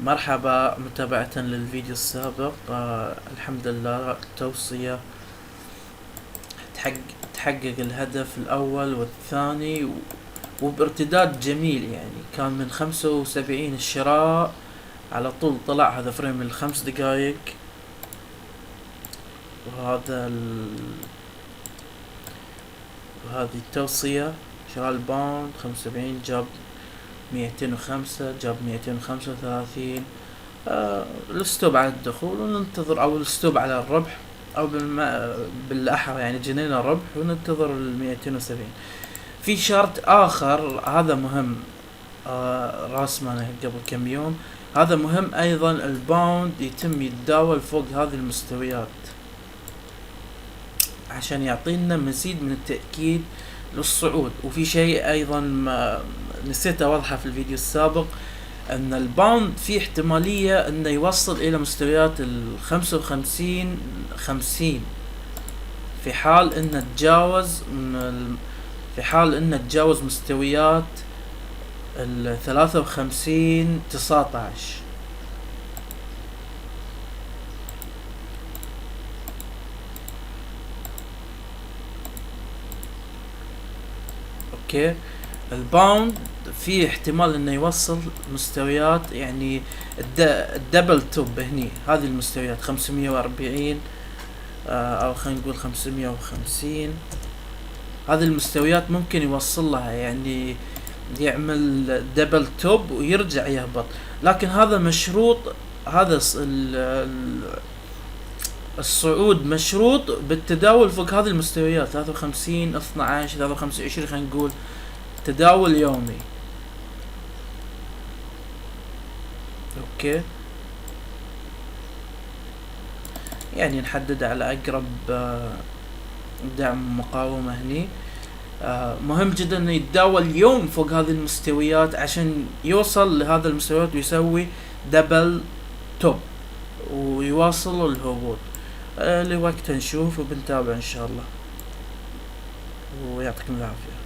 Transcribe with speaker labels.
Speaker 1: مرحبا، متابعة للفيديو السابق. الحمد لله التوصية تحقق الهدف الأول والثاني وبارتداد جميل. يعني كان من 75 الشراء على طول طلع هذا فريم من 5 دقايق. وهذه التوصية شراء الباوند 75 جاب 205، جاب 235. الاسلوب على الدخول وننتظر، او الاسلوب على الربح، او بالاحرى يعني جنينا ربح وننتظر 270. في شرط اخر هذا مهم، راسمنا قبل كم يوم. هذا مهم ايضا، الباوند يتم يتداول فوق هذه المستويات عشان يعطينا مزيد من التأكيد للصعود. وفي شيء ايضا ما نسيت اوضحه في الفيديو السابق، ان الباوند في احتمالية انه يوصل الى مستويات 55 في حال انه تجاوز مستويات 53.19. اوكي، الباوند في احتمال انه يوصل مستويات، يعني الدبل توب هني هذه المستويات 540، او خلينا نقول 550. هذه المستويات ممكن يوصل لها، يعني يعمل دبل توب ويرجع يهبط. لكن هذا مشروط، هذا الصعود مشروط بالتداول فوق هذه المستويات 53 12 53 20، خلينا نقول تداول يومي. اوكي، يعني نحدد على اقرب دعم مقاومة هني. مهم جدا انه يتداول يوم فوق هذه المستويات عشان يوصل لهذا المستويات ويسوي دبل توب ويواصل الهبوط. لوقت نشوف وبنتابع ان شاء الله، ويعطيكم العافية.